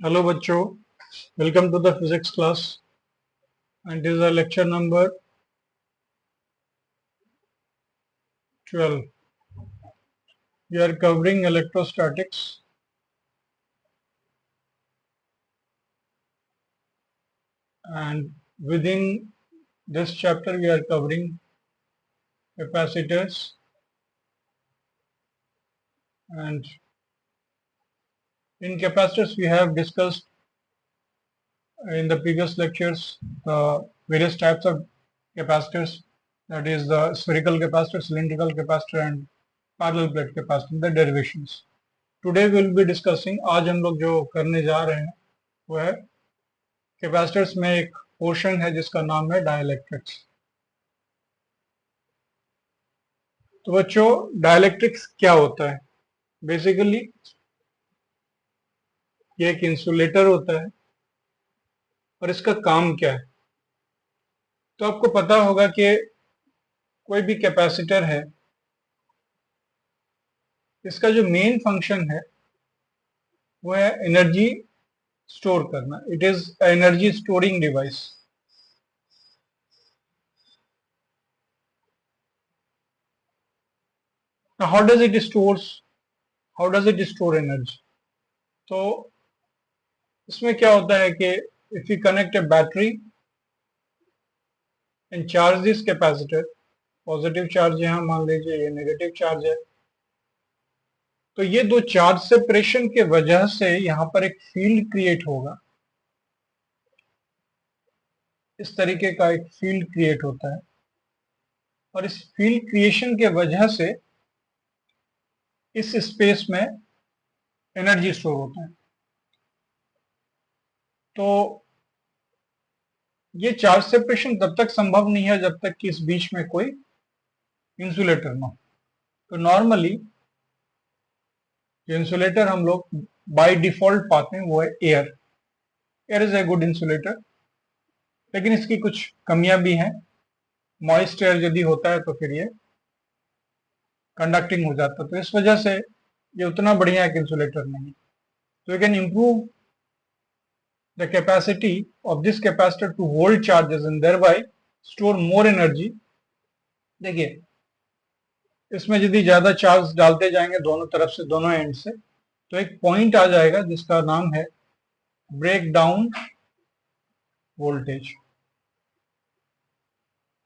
Hello बच्चों, welcome to the physics class and this is our lecture number 12. We are covering electrostatics and within this chapter we are covering capacitors and in capacitors we have discussed in the previous lectures the various types of capacitors, that is the spherical capacitor, cylindrical capacitor and parallel plate capacitor, the derivations. Today we will be discussing, आज हम लोग जो करने जा रहे हैं वो है कैपेसिटर्स में एक पोर्शन है जिसका नाम है डाइलेक्ट्रिक्स। तो बच्चों डाइलेक्ट्रिक्स क्या होता है? बेसिकली ये एक इंसुलेटर होता है और इसका काम क्या है? तो आपको पता होगा कि कोई भी कैपेसिटर है, इसका जो मेन फंक्शन है वो है एनर्जी स्टोर करना। It is energy storing device. How does it store energy? तो इसमें क्या होता है कि if you connect A battery and charge this capacitor, positive charge है, मान लीजिए ये नेगेटिव चार्ज है, तो ये दो चार्ज सेपरेशन के वजह से यहां पर एक फील्ड क्रिएट होगा। इस तरीके का एक फील्ड क्रिएट होता है और इस फील्ड क्रिएशन के वजह से इस स्पेस में एनर्जी स्टोर होता है। तो ये चार्ज सेपरेशन तब तक संभव नहीं है जब तक कि इस बीच में कोई इंसुलेटर ना हो। तो नॉर्मली जो इंसुलेटर हम लोग बाय डिफॉल्ट पाते हैं वो है air. Air is a good insulator, लेकिन इसकी कुछ कमियां भी हैं। मॉइस्ट एयर यदि होता है तो फिर ये कंडक्टिंग हो जाता है, तो इस वजह से ये उतना बढ़िया एक इंसुलेटर नहीं है। तो you can improve the capacity of this capacitor to hold charges and thereby store more energy। देखिए इसमें यदि ज्यादा चार्ज डालते जाएंगे दोनों तरफ से, दोनों एंड से, तो एक पॉइंट आ जाएगा जिसका नाम है ब्रेक डाउन वोल्टेज।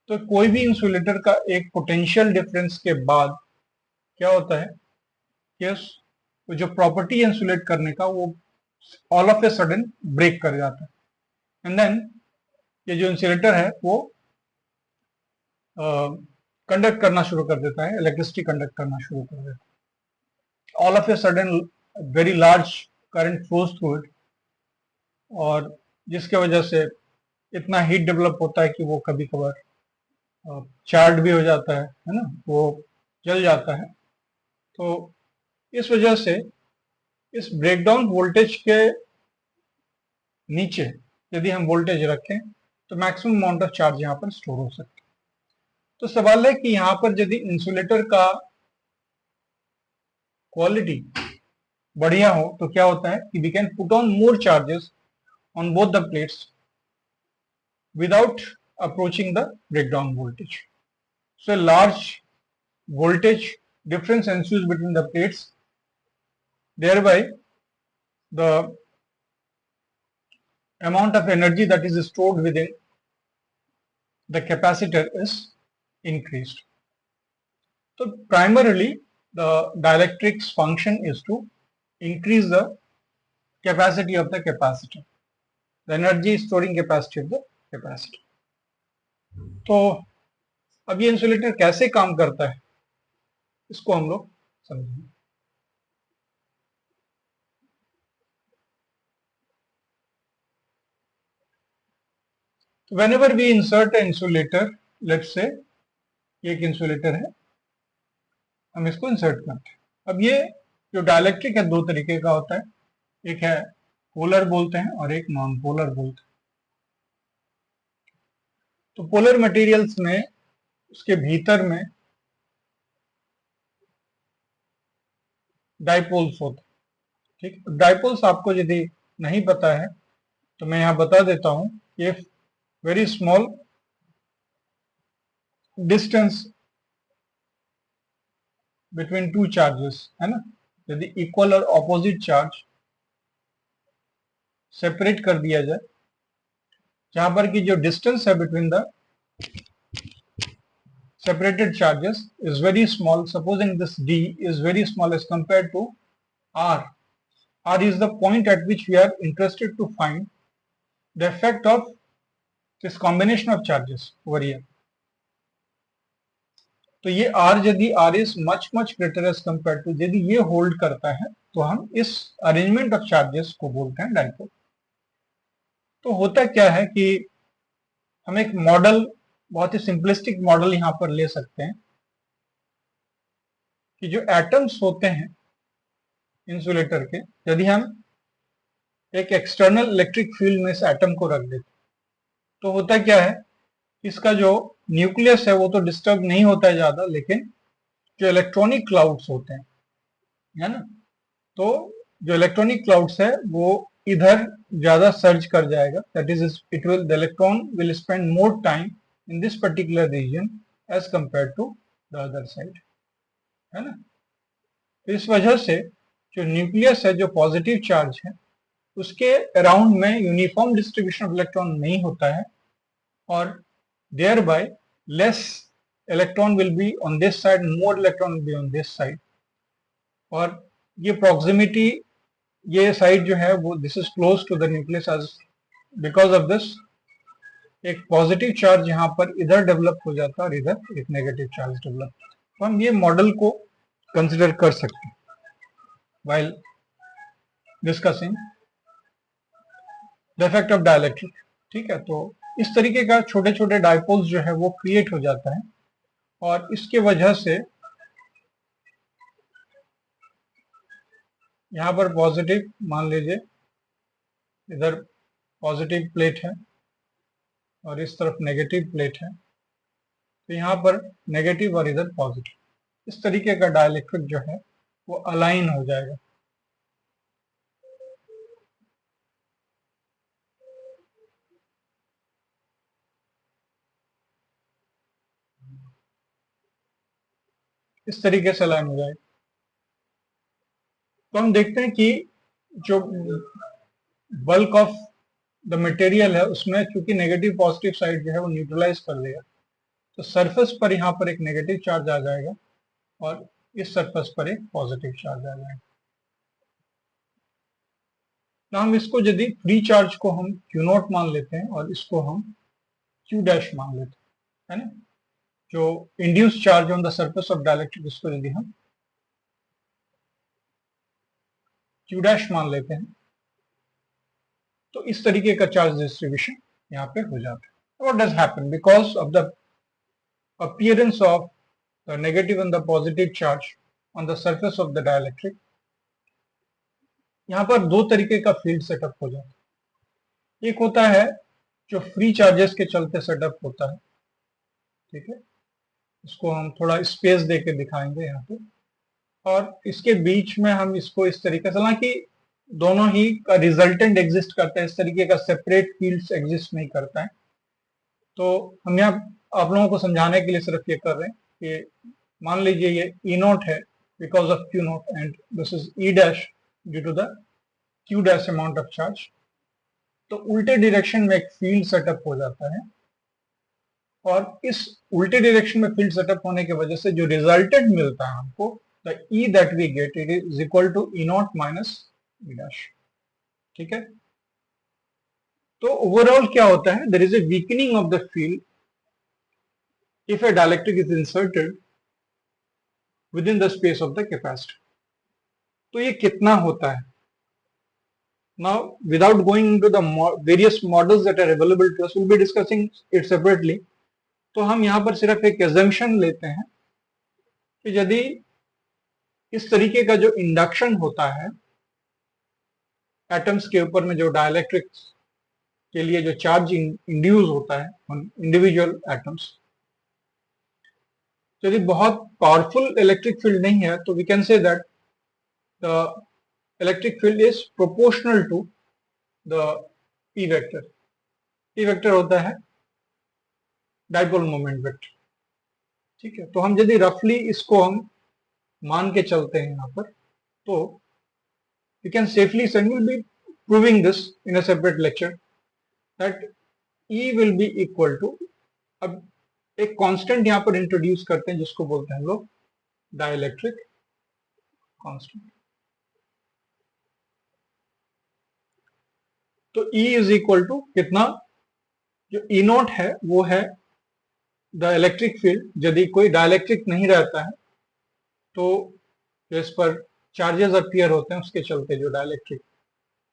तो कोई भी इंसुलेटर का एक पोटेंशियल डिफरेंस के बाद क्या होता है कि जो प्रॉपर्टी इंसुलेट करने का वो all of a sudden break कर जाता है एंड देन ये जो इंसुलेटर है वो कंडक्ट करना शुरू कर देता है, इलेक्ट्रिसिटी कंडक्ट करना शुरू कर देता है। All of a sudden very large current flows through it, और जिसके वजह से इतना हीट डेवलप होता है कि वो कभी कभार चार्ज भी हो जाता है ना, वो जल जाता है। तो इस वजह से इस ब्रेकडाउन वोल्टेज के नीचे यदि हम वोल्टेज रखें तो मैक्सिमम अमाउंट ऑफ चार्ज यहाँ पर स्टोर हो सकता है। तो सवाल है कि यहाँ पर यदि इंसुलेटर का क्वालिटी बढ़िया हो तो क्या होता है कि we can put on more charges on both the plates without approaching the breakdown voltage. So a large voltage difference ensues between the plates, thereby the amount of energy that is stored within the capacitor is increased. So primarily the dielectrics function is to increase the capacity of the capacitor, the energy storing capacity of the capacitor. तो अब ये insulator कैसे काम करता है इसको हम लोग समझेंगे। whenever we insert an insulator, let's say ये एक इंसुलेटर है, हम इसको इंसर्ट करते हैं। अब ये जो डाइलेक्ट्रिक है दो तरीके का होता है, एक है पोलर बोलते हैं और एक नॉन पोलर बोलते हैं। तो पोलर मटेरियल्स में उसके भीतर में डाइपोल्स होते हैं। ठीक, डाइपोल्स आपको यदि नहीं पता है तो मैं यहाँ बता देता हूँ कि very small distance between two charges है ना, यदि इक्वल और ऑपोजिट चार्ज सेपरेट कर दिया जाए, जहां पर की जो डिस्टेंस है between the separated charges is very small, supposing this d is very small as compared to r. R is the point at which we are interested to find the effect of this combination of charges over here. तो ये r यदि r is much much greater as compared to, यदि ये hold करता है तो हम इस अरेंजमेंट ऑफ चार्जेस को बोलते हैं डाइपोल। तो होता क्या है कि हम एक मॉडल, बहुत ही सिंपलिस्टिक मॉडल यहां पर ले सकते हैं कि जो एटम्स होते हैं इंसुलेटर के, यदि हम एक एक्सटर्नल इलेक्ट्रिक फील्ड में इस एटम को रख देते तो होता क्या है, इसका जो न्यूक्लियस है वो तो डिस्टर्ब नहीं होता है ज्यादा, लेकिन जो इलेक्ट्रॉनिक क्लाउड्स होते हैं है ना, तो जो इलेक्ट्रॉनिक क्लाउड्स है वो इधर ज्यादा सर्च कर जाएगा, that is it will the electron will spend more time in this particular region as compare to the other side, है ना। तो इस वजह से जो न्यूक्लियस है, जो पॉजिटिव चार्ज है, उसके अराउंड में यूनिफॉर्म डिस्ट्रीब्यूशन ऑफ इलेक्ट्रॉन नहीं होता है, और thereby less electron will be on this side, more electron will be on this side. और ये प्रॉक्सिमिटी, ये साइड जो है वो this is close to the nucleus, as because of this एक पॉजिटिव चार्ज यहाँ पर इधर डेवलप हो जाता है और इधर एक नेगेटिव चार्ज डेवलप। तो हम ये मॉडल को कंसिडर कर सकते हैं while discussing the effect of dielectric, ठीक है। तो इस तरीके का छोटे छोटे डाइपोल्स जो है वो क्रिएट हो जाता है, और इसके वजह से यहाँ पर पॉजिटिव, मान लीजिए इधर पॉजिटिव प्लेट है और इस तरफ नेगेटिव प्लेट है, तो यहाँ पर नेगेटिव और इधर पॉजिटिव, इस तरीके का डाइलेक्ट्रिक जो है वो अलाइन हो जाएगा। इस तरीके से अलाइन हो जाएगा। तो हम देखते हैं कि जो बल्क ऑफ द मटेरियल है उसमें चूंकि नेगेटिव पॉजिटिव साइड जो है वो न्यूट्रलाइज कर देगा, तो सरफेस पर यहाँ पर एक नेगेटिव चार्ज आ जाएगा और इस सरफेस पर एक पॉजिटिव चार्ज आ जाएगा। तो हम इसको यदि फ्री चार्ज को हम क्यू नॉट मान लेते हैं और इसको हम क्यू डैश मान लेते हैं, है ना। जो induce charge on the surface of dielectric, इसको यदि हम क्यू डैश मान लेते हैं, तो इस तरीके का चार्ज डिस्ट्रीब्यूशन यहाँ पे हो जाता है। What does happen because of the appearance of the negative and the positive charge on the surface of the dielectric, यहाँ पर दो तरीके का फील्ड सेटअप हो जाता है। एक होता है जो फ्री चार्जेस के चलते सेटअप होता है, ठीक है, इसको हम थोड़ा स्पेस देके दिखाएंगे यहाँ पे, और इसके बीच में हम इसको इस तरीके से, हालांकि दोनों ही का रिजल्टेंट एग्जिस्ट करता है, इस तरीके का सेपरेट फील्ड्स एग्जिस्ट नहीं करता है। तो हम यहाँ आप लोगों को समझाने के लिए सिर्फ ये कर रहे हैं कि मान लीजिए ये E नॉट है because of Q naught and this is E dash due to the Q dash amount of charge. तो उल्टे डायरेक्शन में एक फील्ड सेटअप हो जाता है, और इस उल्टे डायरेक्शन में फील्ड सेटअप होने की वजह से जो रिजल्टेंट मिलता है हमको, the E that we get it is equal to E naught minus E dash, ठीक है। तो ओवरऑल क्या होता है, there is a weakening of the field if a dielectric is inserted within the space of the capacitor। तो ये कितना होता है? Now without going into the various models that are available to us, we'll be discussing it separately। तो हम यहाँ पर सिर्फ एक assumption लेते हैं कि यदि इस तरीके का जो इंडक्शन होता है एटम्स के ऊपर में, जो डाइलेक्ट्रिक्स के लिए जो चार्ज इंड्यूस होता है ऑन इंडिविजुअल एटम्स, यदि बहुत पावरफुल इलेक्ट्रिक फील्ड नहीं है तो we can say that the electric field is proportional to the E vector. E vector होता है डाइपोल मोमेंट वेक्टर, ठीक है। तो हम यदि रफली इसको हम मान के चलते हैं यहाँ पर, तो you can safely say, and we'll be proving this in a separate lecture, that E will be equal to, अब एक कांस्टेंट यहाँ पर इंट्रोड्यूस करते हैं जिसको बोलते हैं हम लोग डाइलेक्ट्रिक कांस्टेंट। तो E इज इक्वल टू कितना, जो E नॉट है वो है द इलेक्ट्रिक फील्ड। यदि कोई डाइलेक्ट्रिक नहीं रहता है तो जो इस पर चार्जेस अपीयर होते हैं उसके चलते जो dielectric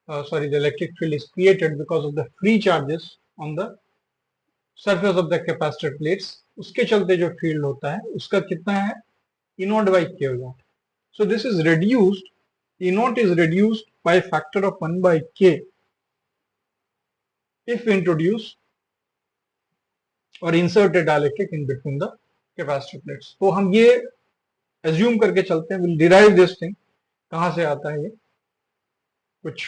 sorry, the electric field is created because of the free charges on the surface of the capacitor plates, उसके चलते जो फील्ड होता है उसका कितना है, E naught by K हो जाता है। So this is reduced, E naught is reduced by a factor of 1 by K if introduce or insert a dielectric in between the capacitor plates। तो हम ये assume करके चलते हैं, we'll derive this thing, कहाँ से आता है ये, कुछ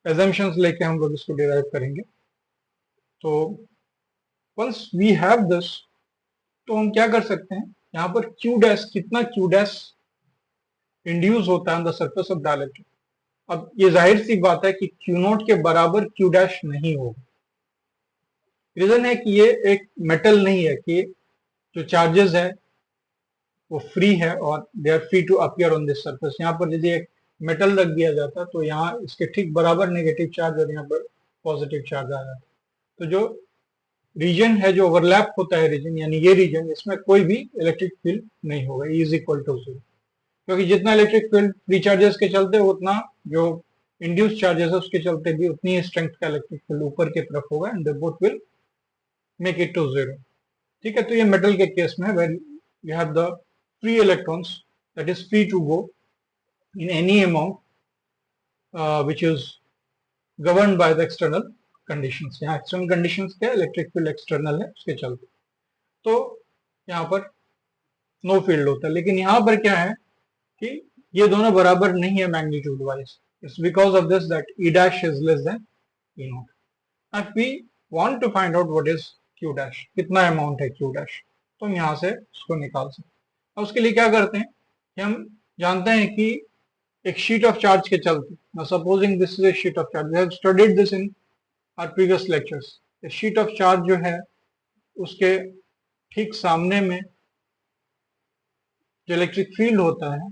assumptions लेके हम लोग इसको derive करेंगे। तो once we have this, तो हम क्या कर सकते हैं, यहाँ पर Q डैश, कितना Q डैश इंड्यूस होता है on the surface of dielectric. अब ये जाहिर सी बात है कि Q नोट के बराबर Q डैश नहीं होगा। रीजन है कि ये एक मेटल नहीं है, कि जो चार्जेस है वो फ्री है और they are free to appear on this surface. यहाँ पर यदि एक मेटल रख दिया जाता तो यहाँ इसके ठीक बराबर नेगेटिव चार्ज और यहाँ पर पॉजिटिव चार्ज आ जाता। तो जो रीजन है, जो ओवरलैप होता है रीजन, यानी ये रीजन, इसमें कोई भी इलेक्ट्रिक फील्ड नहीं होगा, E इज इक्वल टू 0। क्योंकि जितना इलेक्ट्रिक फील्ड फ्री चार्जेस के चलते उतना जो इंड्यूस चार्जेस है उसके चलते भी उतनी स्ट्रेंथ का इलेक्ट्रिक फील्ड ऊपर की तरफ होगा, and they both will make it to 0, ठीक है। तो ये मेटल के केस में where you have the free electrons that is free to go in any amount which is governed by the external conditions. यहाँ एक्सटर्नल कंडीशंस क्या है, electric field external है उसके चलते, तो यहाँ पर नो फील्ड होता है। लेकिन यहाँ पर क्या है कि ये दोनों बराबर नहीं है magnitude wise, it's because of this that E dash is less than E naught. If we want to find out what is Q dash, कितना अमाउंट है Q डैश, तो हम यहाँ से उसको निकाल सकते हैं। उसके लिए क्या करते हैं कि हम जानते हैं कि एक शीट ऑफ चार्ज के चलते, now supposing this is a sheet of charge, we have studied this in our previous lectures, a sheet of charge जो है उसके ठीक सामने में जो इलेक्ट्रिक फील्ड होता है,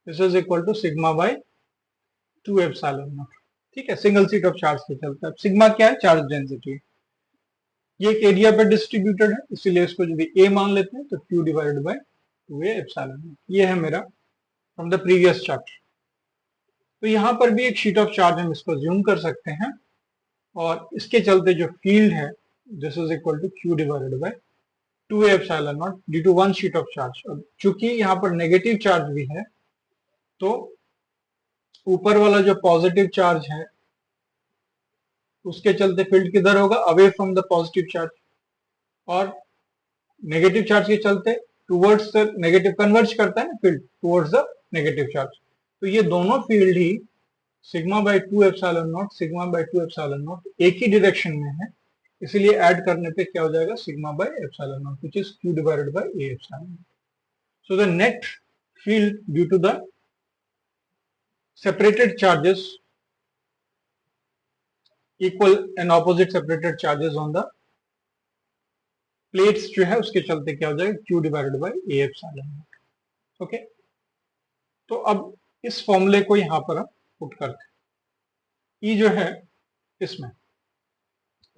this is equal to sigma by 2 epsilon naught, ठीक है, सिंगल शीट ऑफ चार्ज के चलता है। सिग्मा क्या है, चार्ज डेंसिटी, ये एक एरिया पे डिस्ट्रीब्यूटेड है, इसीलिए इसको यदि A मान लेते हैं तो Q divided by 2A epsilon not. ये है मेरा फ्रॉम द प्रीवियस चैप्टर। तो यहाँ पर भी एक शीट ऑफ चार्ज हम इसको ज्यूम कर सकते हैं, और इसके चलते जो फील्ड है this is equal to Q divided by 2A epsilon naught due to one sheet of charge. अब चूंकि यहाँ पर नेगेटिव चार्ज भी है, तो ऊपर वाला जो पॉजिटिव चार्ज है उसके चलते फील्ड किधर होगा, away from the positive charge, और नेगेटिव चार्ज के चलते टुवर्ड्स द नेगेटिव, कन्वर्ज करता है ना field towards the negative charge. तो ये दोनों field he sigma by 2 epsilon not, sigma by 2 epsilon not एक ही डायरेक्शन में है, इसीलिए ऐड करने पे क्या हो जाएगा, sigma by epsilon naught which is Q divided by A epsilon. So the net field due to the separated charges equal and opposite separated charges on the plates जो है उसके चलते क्या हो जाएगा, Q divided by A epsilon not. Okay, तो अब इस फॉर्मूले को यहां पर हम पुट करते हैं। E जो है इसमें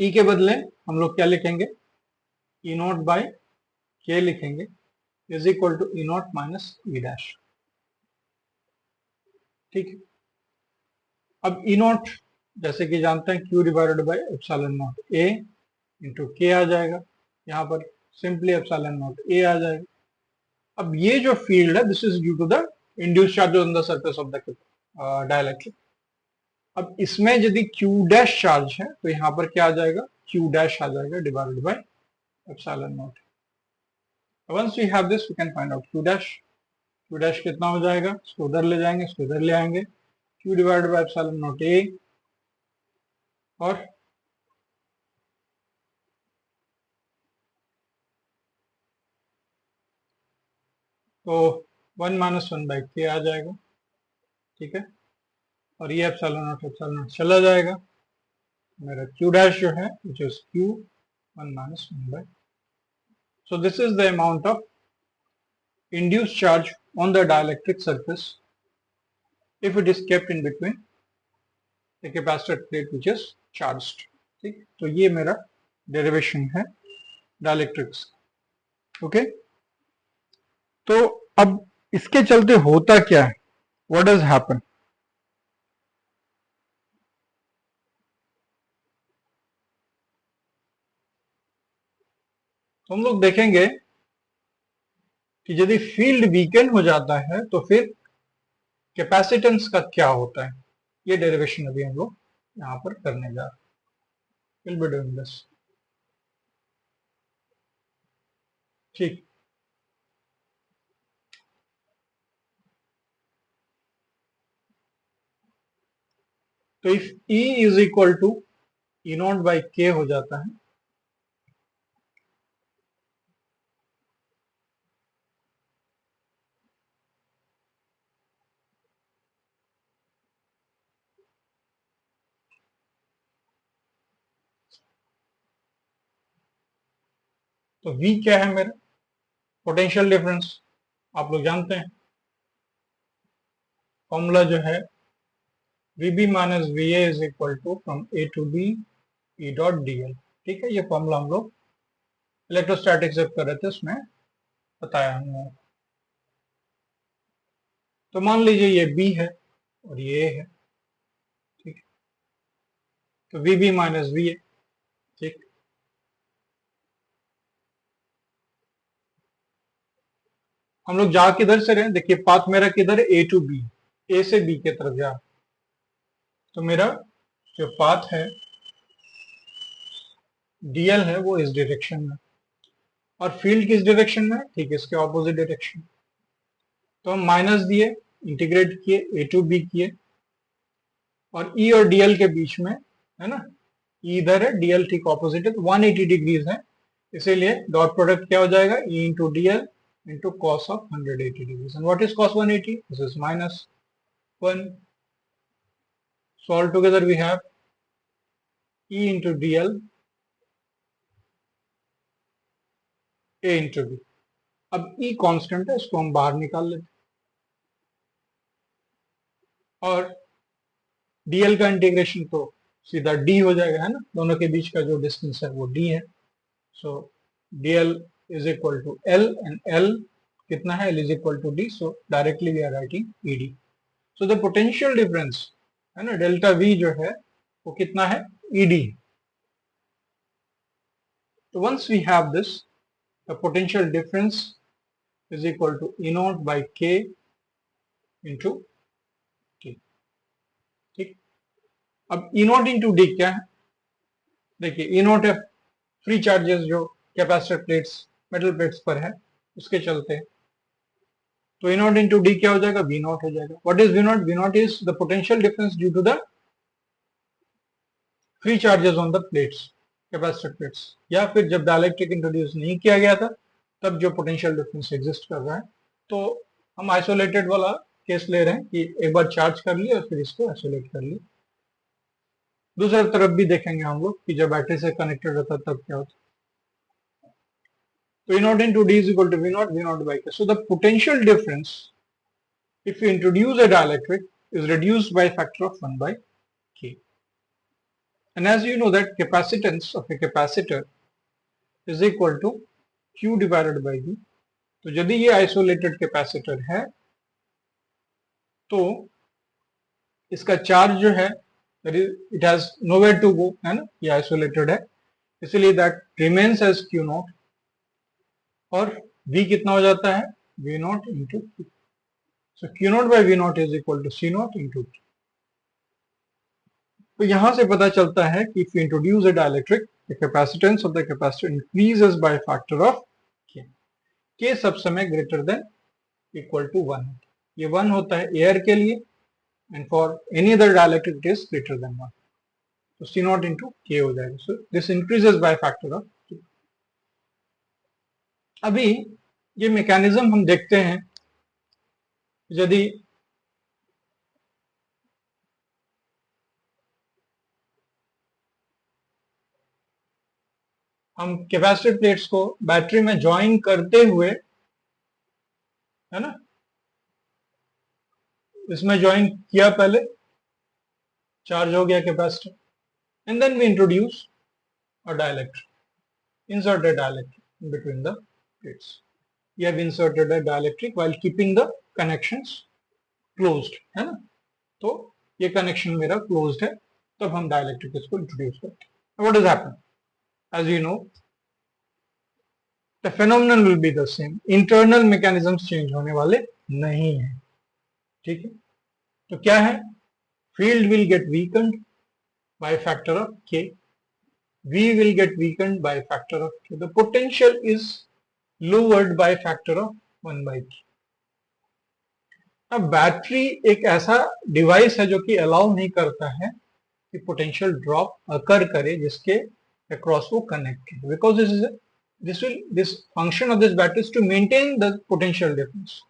E के बदले हम लोग क्या लिखेंगे, E नॉट बाय K लिखेंगे, is equal to E naught minus E dash, ठीक है। अब E नॉट जैसे कि जानते हैं Q divided by epsilon naught A into K आ जाएगा, यहाँ पर सिंपली एप्सिलॉन नॉट A आ जाएगा। अब ये जो फील्ड है this is due to the induced charge on the surface of the dielectric. अब इसमें यदि Q डैश चार्ज है तो यहाँ पर क्या आ जाएगा, Q डैश आ जाएगा divided by epsilon naught. Once we have this we can find out Q dash. Q dash कितना हो जाएगा, इसको उधर ले जाएंगे, इसको इधर ले आएंगे, Q divided by epsilon naught A और तो 1 - 1/k आ जाएगा, ठीक है। और ये एप्सिलॉन नॉट चला जाएगा, मेरा q डैश जो है which is q 1 - 1/। So this is the amount of induced charge on the dielectric surface if it is kept in between a capacitor plate which is charged, ठीक। तो ये मेरा derivation है डायलेक्ट्रिक्स, ओके। तो अब इसके चलते होता क्या है, व्हाट डज हैपन। तो हम लोग देखेंगे कि यदि फील्ड वीकन हो जाता है तो फिर कैपेसिटेंस का क्या होता है, ये डेरिवेशन अभी हम लोग यहाँ पर करने जा रहे हैं। विल बी डूइंग दिस, ठीक। तो if E is equal to E0/K हो जाता है, तो V क्या है मेरा, पोटेंशियल डिफरेंस आप लोग जानते हैं, फॉर्मूला जो है VB minus VA is equal to from A to B E dot DL, ठीक है। ये फॉर्मूला हम लोग इलेक्ट्रोस्टैटिक्स जब कर रहे थे उसमें बताया हमने। तो मान लीजिए ये B है और ये A है, ठीक। तो VB माइनस VA, ठीक। हम लोग जा किधर से रहे हैं, देखिए पाथ मेरा किधर है, A टू B, A से B की तरफ जा। तो मेरा जो पाथ है DL है वो इस डायरेक्शन में, और फील्ड किस डायरेक्शन में, ठीक इसके ऑपोजिट डायरेक्शन। तो हम माइनस दिए, इंटीग्रेट किए, A टू B किए, और E और DL के बीच में है ना, E इधर है, DL ठीक ऑपोजिट है, तो 180 डिग्रीज है, इसीलिए डॉट प्रोडक्ट क्या हो जाएगा, E into DL into cos of 180 degrees. And what is cos 180, this is -1। So altogether we have E into DL A into B। अब E कांस्टेंट है, इसको हम बाहर निकाल लेते, और DL का इंटीग्रेशन तो सीधा D हो जाएगा, है ना, दोनों के बीच का जो डिस्टेंस है वो D है। So DL is equal to L, and L कितना है, L is equal to D, so directly we are writing ED। So the potential difference है ना, डेल्टा V जो है वो कितना है, ED। तो once we have this, the potential difference is equal to E0/K into T, ठीक। अब E0 इंटू डी क्या है, देखिए E0 है फ्री चार्जेस जो कैपेसिटर प्लेट्स, मेटल प्लेट्स पर है, उसके चलते। तो E0 इंटू डी क्या हो जाएगा, V0 हो जाएगा। What is V0, V0 is the potential difference due to the free charges on the plates, capacitor plates, या फिर जब डाइलेक्ट्रिक इंट्रोड्यूस नहीं किया गया था तब जो पोटेंशियल डिफरेंस एग्जिस्ट कर रहा है। तो हम आइसोलेटेड वाला केस ले रहे हैं कि एक बार चार्ज कर लिए और फिर इसको आइसोलेट कर लिए। दूसरी तरफ भी देखेंगे हम लोग कि जब बैटरी से कनेक्टेड रहता है तब क्या होता है। तो E0 into D is equal to V0, V0/K. So the potential difference if you introduce a dielectric is reduced by a factor of 1/K. And as you know that capacitance of a capacitor is equal to Q divided by V. तो यदि ये isolated capacitor है तो इसका charge जो है it has nowhere to go, है ना, ये आइसोलेटेड है, इसलिए दैट रिमेन्स एज Q0, और V कितना हो जाता है, V0 इंटू Q। सो Q0/V0 is equal to C0 into Q। तो यहां से पता चलता है कि if you introduce a dielectric, the capacitance of the capacitor increases by factor of K सब समय ग्रेटर देन इक्वल टू 1। ये 1 होता है एयर के लिए, and for any other dielectric it is greater than 1। तो C नॉट इंटू के हो जाएगा. So this increases by factor of 2. अभी ये मैकेनिज्म हम देखते हैं. यदि हम कैपेसिटर प्लेट्स को बैटरी में ज्वाइन करते हुए, है ना, इसमें ज्वाइन किया, पहले चार्ज हो गया capacitor, and then we introduce a dielectric, inserted dielectric between the plates. We have inserted a dielectric while keeping the connections closed, है ना. तो ये कनेक्शन मेरा क्लोज्ड है, तब हम डाइलेक्ट्रिक इसको इंट्रोड्यूस करते हैं. What is happen? As you know, the phenomenon will be the same. Internal mechanisms change होने वाले नहीं है. ठीक है. तो क्या है? Field will get weakened by factor of K. V will get weakened by factor of K. The potential is lowered by factor of 1 by K. अब बैटरी एक ऐसा डिवाइस है जो कि अलाउ नहीं करता है कि पोटेंशियल ड्रॉप अकर करे जिसके अक्रॉस वो कनेक्ट है, because this function of this battery is to maintain the potential difference.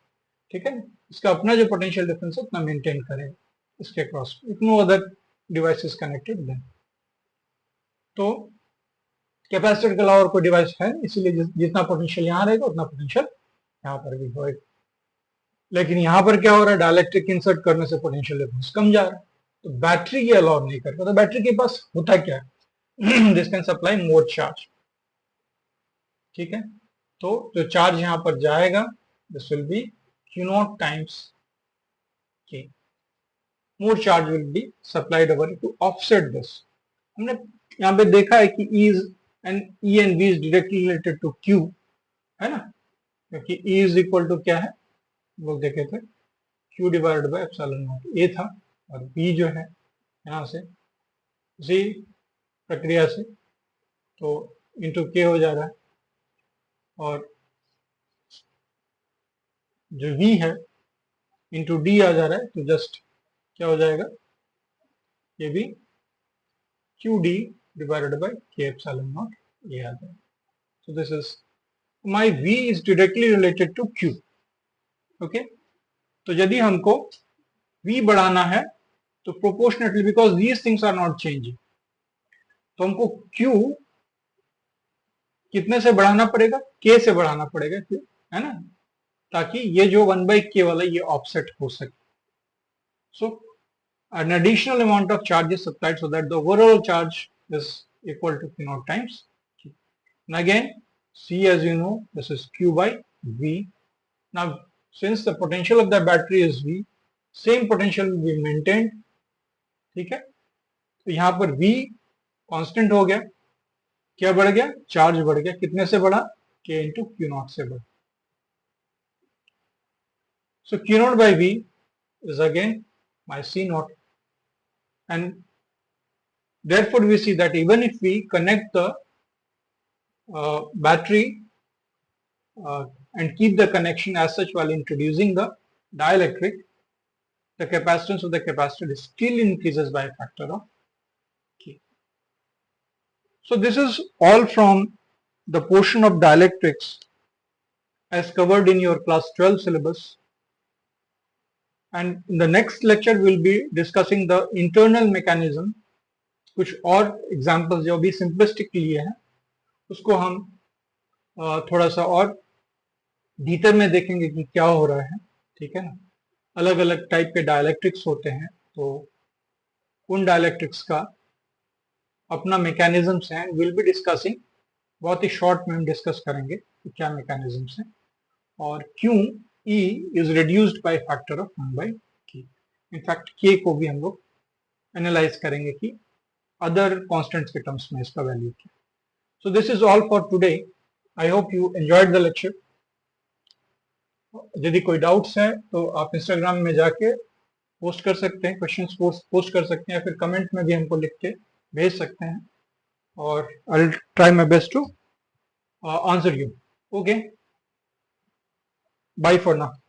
ठीक है. इसका अपना जो पोटेंशियल डिफरेंस है उतना मेंटेन करे इसके across. If no other device is connected then. तो कैपेसिटर के अलावा और कोई डिवाइस है, इसीलिए जितना पोटेंशियल यहाँ रहेगा उतना पोटेंशियल यहाँ पर भी होगा. लेकिन यहाँ पर क्या हो रहा है? डाइलेक्ट्रिक इंसर्ट करने से पोटेंशियल डिफरेंस कम जा रहा है. तो बैटरी ये अलाउ नहीं करता. तो बैटरी के पास होता क्या है? This can supply more charge. ठीक है. तो जो चार्ज यहाँ पर जाएगा, this will be Q naught times K. More charge will be supplied over to offset this. हमने यहाँ पे देखा है कि E and V is directly related to Q, है ना, क्योंकि E is equal to क्या है, वो देखे थे, Q divided by epsilon naught A था, और V जो है यहाँ से उसी प्रक्रिया से तो इंटू K हो जा रहा है, और जो V है इंटू D आ जा रहा है. तो जस्ट क्या हो जाएगा, ये भी QD divided by K epsilon naught A आ जाएगा. So this is my V is directly related to Q. Okay. तो यदि हमको V बढ़ाना है तो proportionately, because these things are not changing, तो हमको Q कितने से बढ़ाना पड़ेगा? K से बढ़ाना पड़ेगा, Q, है ना, ताकि ये जो 1 by K वाला ये ऑफसेट हो सके. So an additional amount of charge is supplied so that the overall charge is equal to Q naught times Q. And again, C, as you know, this is Q by V. Now, since the potential of the battery is V, same potential will be maintained. ठीक है. तो यहाँ पर V constant हो गया. क्या बढ़ गया? चार्ज बढ़ गया. कितने से बढ़ा? K इंटू Q नॉट से बढ़ा. So Q naught by V is again my C naught, and therefore we see that even if we connect the battery and keep the connection as such while introducing the dielectric, the capacitance of the capacitor still increases by a factor of K. So this is all from the portion of dielectrics as covered in your class 12 syllabus. And in the next lecture we'll be discussing the internal mechanism. कुछ और examples जो भी simplistic लिए हैं उसको हम थोड़ा सा और भीतर में देखेंगे कि क्या हो रहा है. ठीक है ना. अलग अलग टाइप के डायलैक्ट्रिक्स होते हैं, तो उन डायलैक्ट्रिक्स का अपना मैकेनिज्म्स हैं. विल बी डिस्कसिंग, बहुत ही शॉर्ट में हम डिस्कस करेंगे कि क्या मैकेनिज्म्स हैं, और क्यों E is reduced by factor of 1 by K. In fact K को भी हम लोग एनालाइज करेंगे कि अदर कॉन्स्टेंट्स के टर्म्स में इसका वैल्यू क्या. So this is all for today. I hope you enjoyed the lecture. यदि कोई डाउट्स हैं तो आप इंस्टाग्राम में जाके पोस्ट कर सकते हैं, क्वेश्चंस पोस्ट कर सकते हैं, या फिर कमेंट में भी हमको लिख के भेज सकते हैं, और I will try my best to answer you. Okay, bye for now.